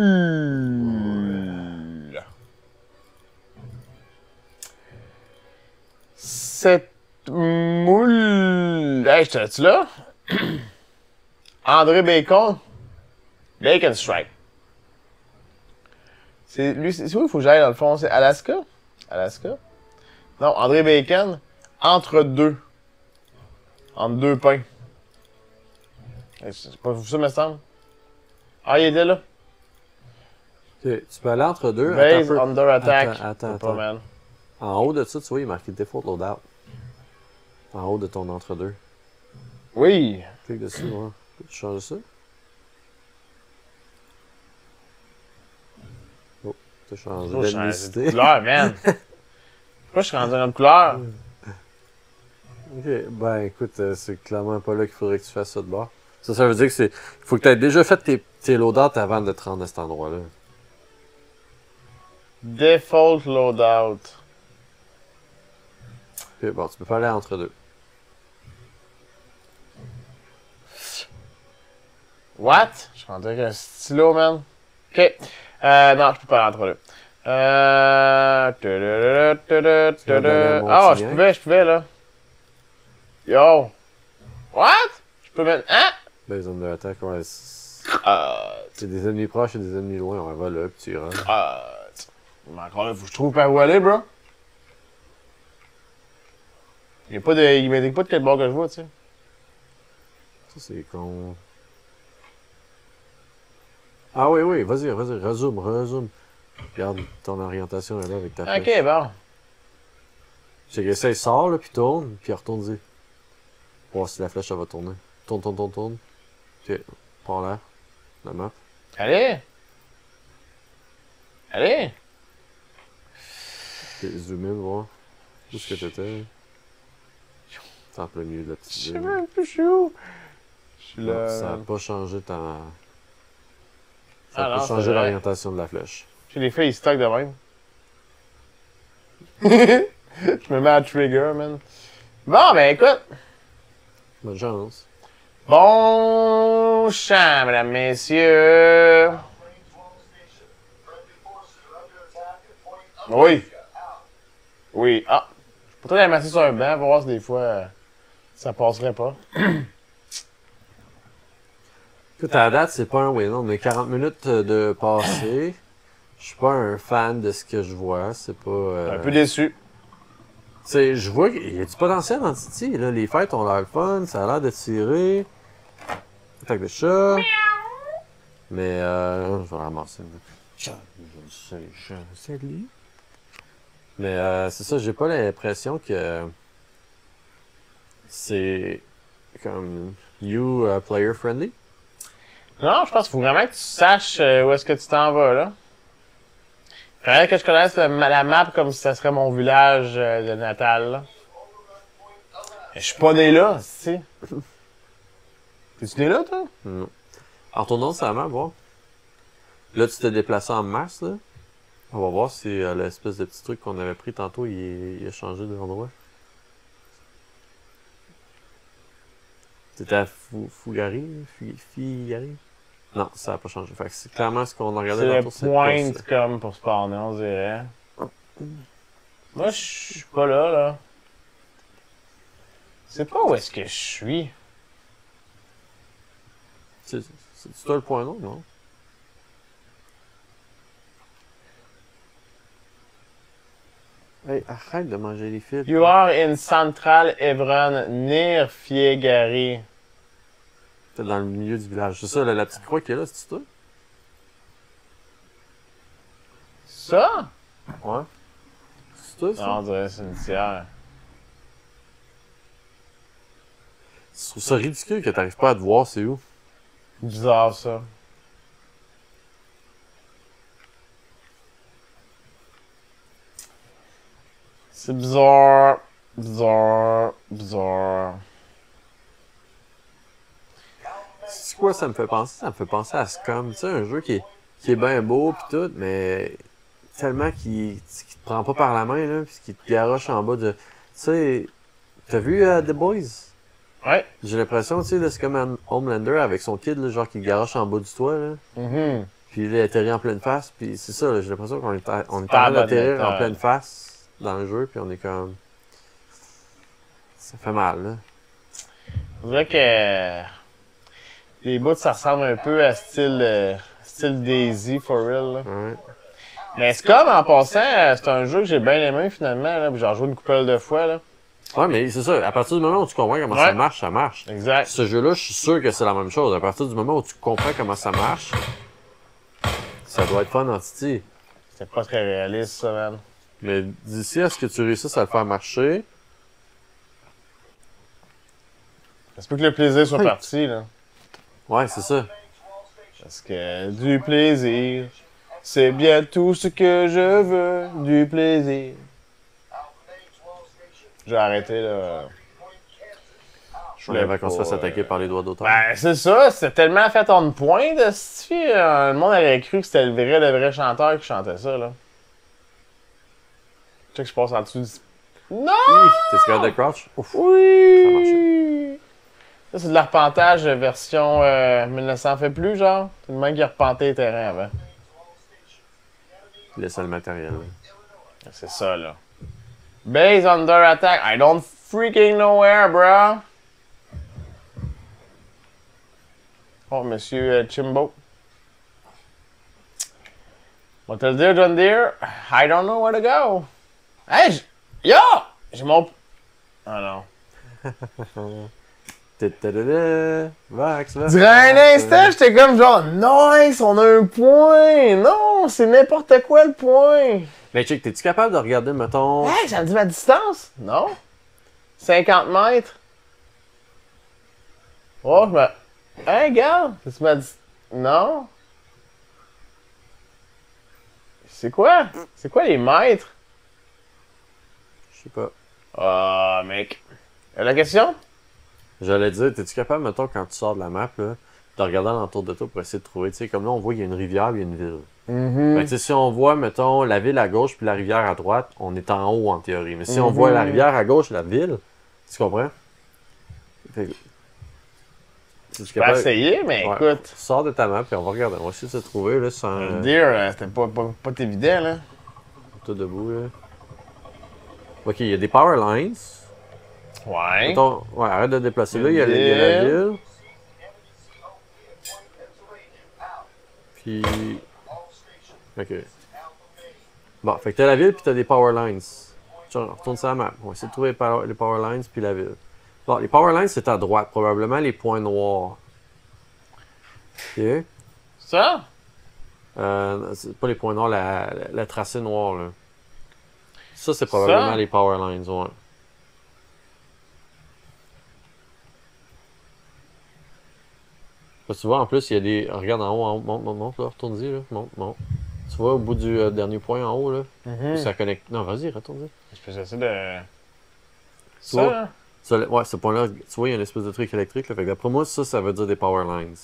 Cette moule... Hey, j'étais-tu là? André Bacon. Bacon Strike. C'est lui, c'est où il faut que j'aille dans le fond? C'est Alaska? Alaska? Non, André Bacon. Entre deux. Entre deux pains. C'est pas ça, me semble. Ah, il était là. Ok, tu peux aller entre deux. Base Attends un peu. under attack. Attends. Pas, man. En haut de ça, tu vois, il est marqué Default Loadout. En haut de ton entre-deux. Oui. Clique dessus, voir. Peux-tu changer ça? Oh, t'as changé Faut changer de d'ethnicité. couleur, man. Pourquoi je suis rendu dans une autre couleur? Ok, ben écoute, c'est clairement pas là qu'il faudrait que tu fasses ça de bord. Ça veut dire que c'est. Il faut que tu aies déjà fait tes loadouts avant de te rendre à cet endroit-là. Default loadout. Ok, bon, tu peux pas aller entre deux. What? Je suis rendu avec un stylo, man. Ok. Non, je peux pas aller entre deux. Ah, je pouvais, là. Yo. What? Je peux mettre... Hein? Base under attack, ouais. Ah, C'est des ennemis proches et des ennemis loin. On va là, puis tu iras. mais encore là, faut que je trouve par où aller, bro. Il m'indique pas de quel bord que je vois, tu sais. Ça, c'est con. Ah oui, vas-y, rezoom. Regarde ton orientation est là avec ta flèche. Ok, bon. C'est que ça, il sort, là, puis tourne, puis retourne-y. Pour voir si la flèche, ça va tourner. Tourne. Ok, prends l'air. La map. Allez! Ok, zoom in, voir. Où est-ce que t'étais? T'es en plein milieu de la petite Je sais ville. même plus, je suis où? Je suis Non, là. ça n'a pas changé ta... Ça Ah a non, pas c'est changé vrai. l'orientation de la flèche. J'ai les faits, ils stockent de même. Je me mets à trigger, man. Bon, ben écoute. Bonne chance. Bon champ, mesdames, messieurs. Oui. Oui. Ah! Je peux peut-être la mettre sur un banc, voir si des fois ça passerait pas. Écoute, à la date, c'est pas un win. On a 40 minutes de passé. Je suis pas un fan de ce que je vois. C'est pas. Un peu déçu. Tu sais, je vois qu'il y a du potentiel dans Titi. Là. Les fêtes ont l'air le fun, ça a l'air de tirer. Attaque de chat. Mais je vais ramasser. C'est lui. Mais c'est ça, j'ai pas l'impression que c'est comme player friendly. Non, je pense qu'il faut vraiment que tu saches où est-ce que tu t'en vas, là. Faudrait que je connaisse la map comme si ça serait mon village de natal, là. Je suis pas né là, si. T'es-tu né là, toi? Non. En retournant sur la map, voir. Là, tu t'es déplacé en masse, là. On va voir si l'espèce de petit truc qu'on avait pris tantôt, il a changé d'endroit. C'était à Fugari? Figari? Non, ça n'a pas changé. Fait que c'est clairement ce qu'on a regardé tantôt. C'est le point comme pour spawner, on dirait. Moi, je suis pas là, là. Je sais pas où est-ce que je suis. C'est toi le point non, non? Hey, arrête de manger les fils. You are in Central Evron, near Fiegari. T'es dans le milieu du village. C'est ça, la petite croix qui est là, c'est toi? Ça? Ouais. C'est toi, ça? Non, on dirait que c'est une tiare. Je trouve ça ridicule que t'arrives pas à te voir, c'est où? Bizarre, ça. C'est bizarre. Bizarre. Bizarre. C'est quoi ça me fait penser? Ça me fait penser à Scum. Tu sais, un jeu qui est bien beau pis tout, mais tellement qu'il te prend pas par la main, là, pis qu'il te garoche en bas de... Tu sais, t'as vu The Boys? Ouais. J'ai l'impression, tu sais, là, c'est comme un Homelander avec son kid, là, genre qui le garoche en bas du toit, là. Puis là, il atterrit en pleine face, puis c'est ça, là, j'ai l'impression qu'on est en train d'atterrir en pleine face dans le jeu, puis on est comme... Ça fait mal, là. On dirait que les bouts, ça ressemble un peu à style Daisy, for real, là. Ouais. Mais c'est comme, en passant, c'est un jeu que j'ai bien aimé, finalement, là, puis j'en joue une couple de fois, là. Ouais, mais c'est ça, à partir du moment où tu comprends comment ça marche, ça marche. Exact. Ce jeu-là, je suis sûr que c'est la même chose. À partir du moment où tu comprends comment ça marche, ça doit être fun en Titi. C'était pas très réaliste, ça, man. Mais d'ici à ce que tu réussisses à le faire marcher... Ça se peut que le plaisir soit parti, là. Ouais, c'est ça. Parce que du plaisir, c'est bien tout ce que je veux, du plaisir. J'ai arrêté, là. Je voulais qu'on se fasse attaquer par les doigts d'auteur. Ben, c'est ça, c'était tellement fait on point de cette fille. Le monde avait cru que c'était le vrai chanteur qui chantait ça, là. Tu sais que je passe en dessous du... Non! T'es scared de crouch? Ouf. Oui! Ça marchait. Ça, c'est de l'arpentage version 1900 fait plus, genre. C'est le mec qui arpentait les terrains avant. Laisse le matériel. Là. C'est ça, là. Base under attack. I don't freaking know where, bro. Oh, monsieur Chimbo. On va te le dire, John Deere. I don't know where to go. Hey, yo! J'ai mon... Oh non. Vax, vax. Dirais un instant, j'étais comme genre, nice, on a un point. Non, c'est n'importe quoi le point. Mais check, t'es-tu capable de regarder, mettons... Hey, ça me dit ma distance? Non. 50 mètres. Oh, je me... Hey, regarde, c'est ma distance. Non. C'est quoi? C'est quoi les mètres? Je sais pas. Ah, mec. La question? J'allais dire, t'es-tu capable, mettons, quand tu sors de la map, là, de regarder alentour de toi pour essayer de trouver, tu sais, comme là, on voit qu'il y a une rivière, il y a une ville. Fait que, tu sais, si on voit, mettons, la ville à gauche puis la rivière à droite, on est en haut, en théorie. Mais si on voit la rivière à gauche et la ville, tu comprends? Fait que... Je peux essayer, mais ouais. écoute. Sors de ta map et on va regarder. On va essayer de se trouver, là, sans... Dire, c'était pas évident, là. Tout debout, là. Ok, il y a des power lines. Ouais. Mettons, ouais, arrête de te déplacer là, il y a la ville. Puis. Ok. Bon, fait que t'as la ville puis t'as des power lines. Tu retournes sur la map. On va essayer de trouver les power lines puis la ville. Bon, les power lines c'est à droite, probablement les points noirs. Ok. Ça? C'est pas les points noirs, la tracée noire là. Ça c'est probablement les power lines, ouais. Là, tu vois, en plus, il y a des. Regarde en haut, monte, là, retourne-y, là. Monte. Tu vois, au bout du dernier point en haut, là, où ça connecte. Non, vas-y, retourne-y. Je peux essayer de. Ça? Ouais, ce point-là, tu vois, il y a une espèce de truc électrique, là. Fait que d'après moi, ça veut dire des power lines.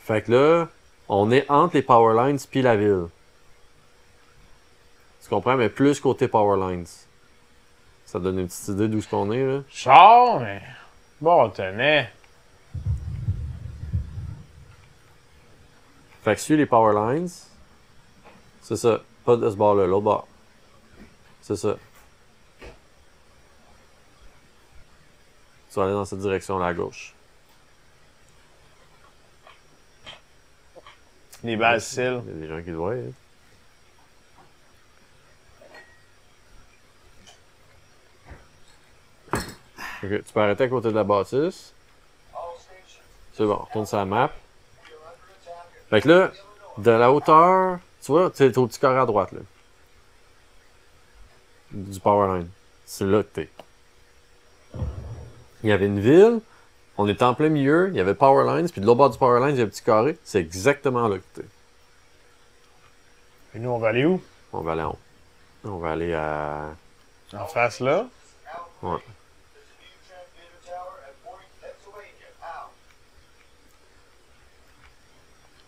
Fait que là, on est entre les power lines puis la ville. Tu comprends? Mais plus côté power lines. Ça donne une petite idée d'où est-ce qu'on est, là. Char, mais. Bon, tenez. Fait que suis les power lines. C'est ça. Pas de ce bord-là, l'autre bord. C'est ça. Tu vas aller dans cette direction-là à gauche. Les balles cils. Il y a des gens qui le voient. Hein. Okay, tu peux arrêter à côté de la bâtisse. C'est bon, retourne sur la map. Fait que là, de la hauteur, tu vois, t'es au petit carré à droite, là. Du powerline. C'est là que t'es. Il y avait une ville, on était en plein milieu, il y avait powerlines, puis de l'autre bord du powerline, il y a un petit carré. C'est exactement là que t'es. Et nous, on va aller où? On va aller en haut. On va aller à... En face, là. Ouais.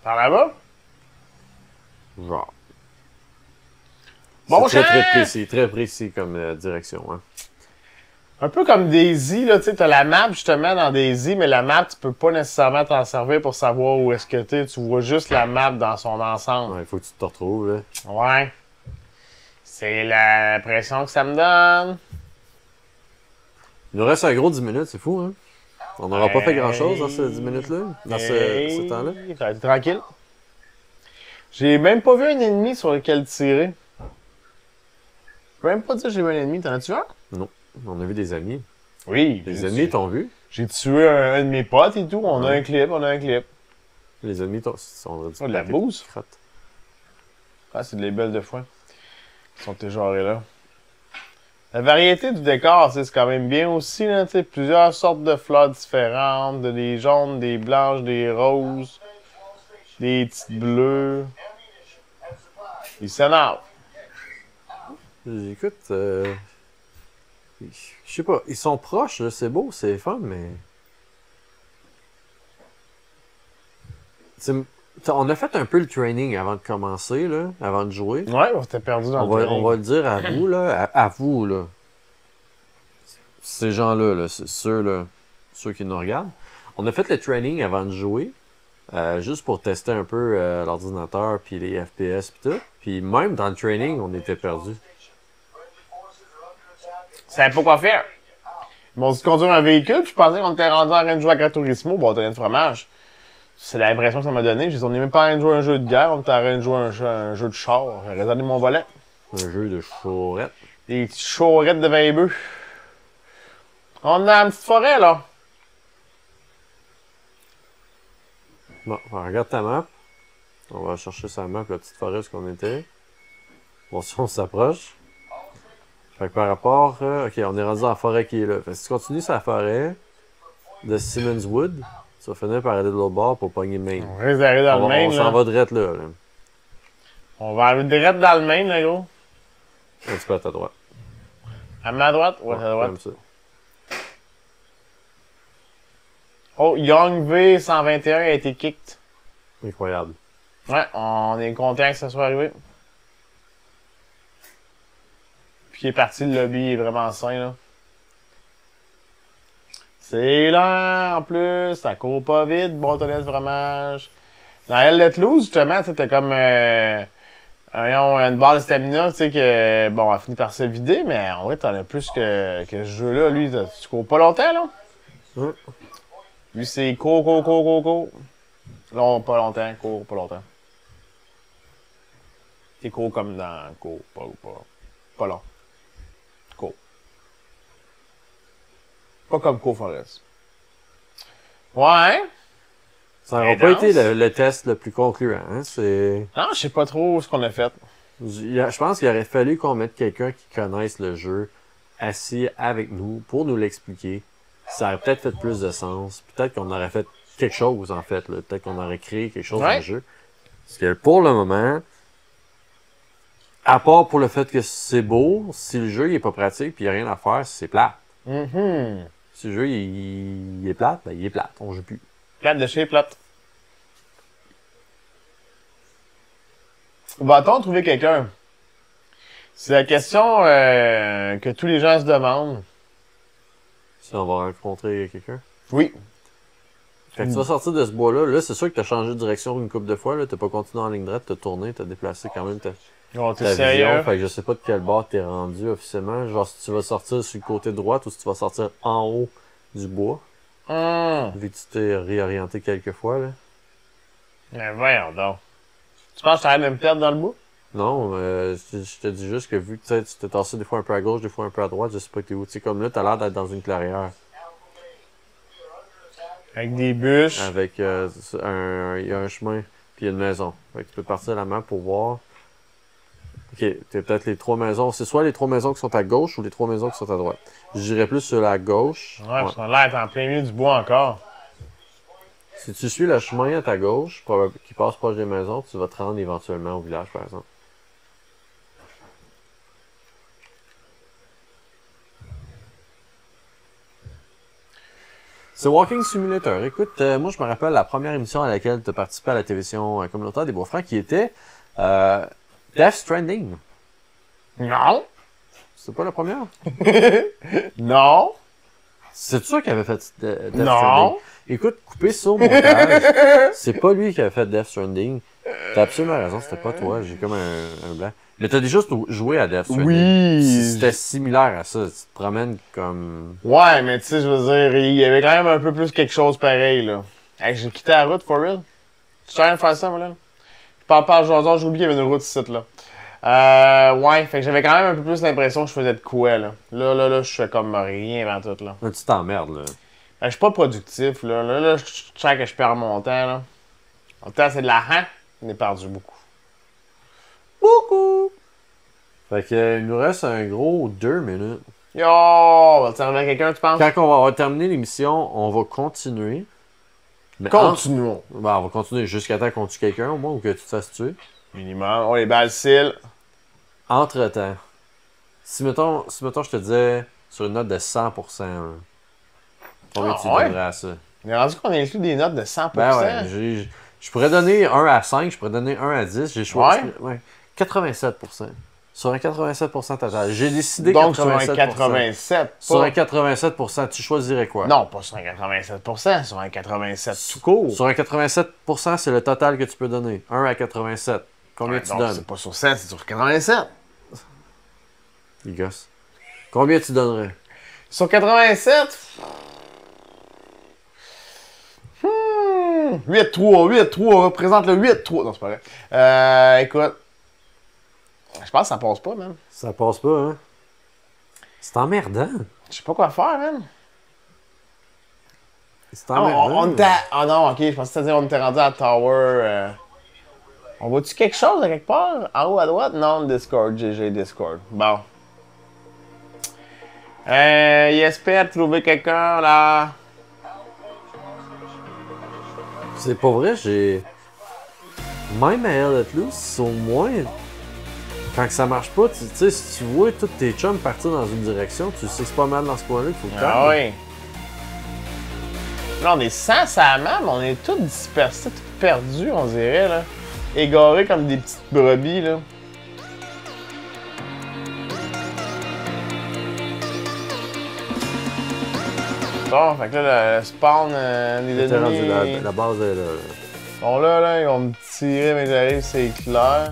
Par là-bas? Genre. Bon, c'est très précis comme direction. Hein. Un peu comme Daisy, là, tu sais, t'as la map justement dans Daisy, mais la map, tu peux pas nécessairement t'en servir pour savoir où est-ce que t'es. Tu vois juste la map dans son ensemble. Ouais, il faut que tu te retrouves, là. Ouais. C'est l'impression que ça me donne. Il nous reste un gros 10 minutes, c'est fou, hein? On n'aura pas fait grand-chose dans ces 10 minutes-là, dans ce temps-là. Ça va être tranquille. J'ai même pas vu un ennemi sur lequel tirer. Je peux même pas dire que j'ai vu un ennemi. T'en as-tu un? Non. On a vu des amis. Oui. Les ennemis t'ont vu? J'ai tué un de mes potes et tout. On a un clip. Les ennemis sont de la bouse? Ah, c'est de les belles de foin. Ils sont éjarés là. La variété du décor, c'est quand même bien aussi. Là, plusieurs sortes de fleurs différentes. Des jaunes, des blanches, des roses. Des petites bleues. Ils s'énervent. Écoute, je sais pas, ils sont proches, c'est beau, c'est fun, mais... On a fait un peu le training avant de commencer, là, avant de jouer. Ouais, on s'était perdu dans le training. On va le dire à vous, là, à vous, là. Ces gens-là, là, c'est ceux qui nous regardent. On a fait le training avant de jouer, juste pour tester un peu l'ordinateur, puis les FPS, puis tout. Puis même dans le training, on était perdus. Je savais pas quoi faire. Ils m'ont dit de conduire un véhicule, puis je pensais qu'on était rendu en train de jouer à Gran Turismo, bon, t'as rien de fromage. C'est l'impression que ça m'a donné. On n'est même pas en train de jouer un jeu de guerre, on était en train de jouer un jeu de char. J'ai regardé mon volet. Un jeu de chaurette. Des petites chaurettes de 20 bœufs. On est dans une petite forêt, là. Bon, regarde ta map. On va chercher sa map, la petite forêt où on était. Bon, si on s'approche. Fait que par rapport... ok, on est rendu dans la forêt qui est là. Fait que si tu continues sur la forêt de Simmons Wood, tu vas finir par aller de l'autre bord pour pogner le Maine. On risque d'aller dans le Maine, on s'en va direct là. On va aller direct dans le Maine, là, gros. Un petit peu à ta droite. À ma droite? Ouais, à ta droite. Comme ça. Oh, Young V121 a été kicked. Incroyable. Ouais, on est content que ça soit arrivé. Puis il est parti, le lobby est vraiment sain, là. C'est lent, en plus, ça court pas vite, bâtonnet de fromage. Dans Elle Let Loose, justement, c'était comme Voyons, une barre de stamina, tu sais que, bon, elle finit par se vider, mais en vrai, t'en as plus que ce jeu-là. Lui, tu cours pas longtemps, là? Lui, c'est cours. Non, pas longtemps, cours, pas longtemps. T'es court comme dans cours, pas long. Cours. Pas comme cours Forest. Ouais. Ça n'aura pas été le test le plus concluant, hein? C'est... Non, je sais pas trop ce qu'on a fait. Je pense qu'il aurait fallu qu'on mette quelqu'un qui connaisse le jeu assis avec nous pour nous l'expliquer. Ça aurait peut-être fait plus de sens. Peut-être qu'on aurait fait quelque chose, en fait. Peut-être qu'on aurait créé quelque chose dans le jeu. Parce que pour le moment, à part pour le fait que c'est beau, si le jeu il est pas pratique puis il n'y a rien à faire, c'est plate. Si le jeu il est plate, ben il est plate. On joue plus. Plate de chez plate. Va-t-on trouver quelqu'un? C'est la question que tous les gens se demandent. Si on va rencontrer quelqu'un? Oui. Quand tu vas sortir de ce bois-là, là, c'est sûr que tu as changé de direction une couple de fois. Tu n'as pas continué en ligne droite, tu as tourné, tu as déplacé quand même ta vision. Fait que je sais pas de quel bord t'es rendu officiellement. Genre si tu vas sortir sur le côté droit ou si tu vas sortir en haut du bois. Vu que tu t'es réorienté quelques fois. Là. Mais voyons donc. Tu penses que t'arrêtes de me perdre dans le bois? Non, je te dis juste que vu que tu t'es tassé des fois un peu à gauche, des fois un peu à droite, je sais pas t'es où. Tu sais, comme là, t'as l'air d'être dans une clairière. Avec des bûches. Avec il y a un chemin, puis il y a une maison. Fait que tu peux partir à la main pour voir. Ok, t'as peut-être les trois maisons. C'est soit les trois maisons qui sont à gauche ou les trois maisons qui sont à droite. Je dirais plus sur la gauche. Ouais, ça a l'air d'être en plein milieu du bois encore. Si tu suis le chemin à ta gauche, qui passe proche des maisons, tu vas te rendre éventuellement au village, par exemple. C'est Walking Simulator. Écoute, moi je me rappelle la première émission à laquelle tu as participé à la télévision communautaire des Bois-Francs qui était Death Stranding. Non. C'est pas la première? Non. C'est sûr qu'il avait fait Death Non. Stranding. Écoute, coupé sur montage, c'est pas lui qui avait fait Death Stranding. T'as absolument raison, c'était pas toi, j'ai comme un blanc. Mais t'as déjà joué à Death Stranding. Oui. C'était similaire à ça, tu te promènes comme... Ouais, mais tu sais, je veux dire, il y avait quand même un peu plus quelque chose pareil, là. Hey, j'ai quitté la route, for real. Tu sais rien de faire ça, moi, là? Je parle pas à Jason, j'ai oublié qu'il y avait une route ici, là. Ouais, fait que j'avais quand même un peu plus l'impression que je faisais de quoi, là. Là, je fais comme rien avant tout, là. Là, tu t'emmerdes, là. Ben, je suis pas productif, là. Là, je sens que je perds mon temps, là. Mon temps, c'est de l'argent. On est perdu beaucoup. Beaucoup! Fait que, il nous reste un gros 2 minutes. Yo! On va terminer avec quelqu'un, tu penses? Quand on va avoir terminé l'émission, on va continuer. Mais Continuons. Ben, on va continuer jusqu'à temps qu'on tue quelqu'un, au moins, ou que tu te fasses tuer. Minimum. On les balles cils. Entre-temps, si mettons, je te disais sur une note de 100%, là, combien tu donnerais à ça? On est rendu qu'on inclut des notes de 100%. Ben ouais, je pourrais donner 1 à 5, je pourrais donner 1 à 10, j'ai choisi 87%. Sur un 87% total. J'ai décidé donc 87%. sur un 87. Sur un 87%, tu choisirais quoi? Non, pas sur un 87%, sur un 87 tout court. Sur un 87%, c'est le total que tu peux donner. 1 à 87. Combien tu donnes? C'est pas sur 100, c'est sur 87. Les gosses. Combien tu donnerais? Sur 87? 8-3 représente le 8-3. Non, c'est pas vrai. Écoute, je pense que ça passe pas, même. Ça passe pas, hein? C'est emmerdant. Je sais pas quoi faire, même. C'est emmerdant. Ah non, ok, je pensais que on était rendu à Tower. On voit-tu quelque chose à quelque part? En haut à droite? Non, Discord, GG Discord. Bon. Il espère trouver quelqu'un, là. C'est pas vrai, j'ai... Même à Hell Let Loose, au moins... Quand ça marche pas, tu sais, si tu vois tous tes chums partir dans une direction, tu sais que c'est pas mal dans ce coin-là qu'il faut que Ah oui. Là, on est sans sa map, mais on est tous dispersés, tous perdus, on dirait, là. Égarés comme des petites brebis, là. Bon, fait que là, le spawn des ennemis... La base est là. Bon, là, ils vont me tirer, mais j'arrive, c'est clair.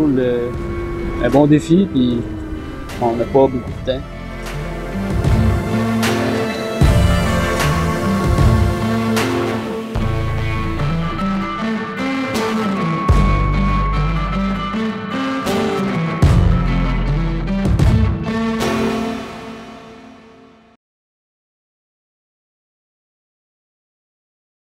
cool, un bon défi, puis on n'a pas beaucoup de temps.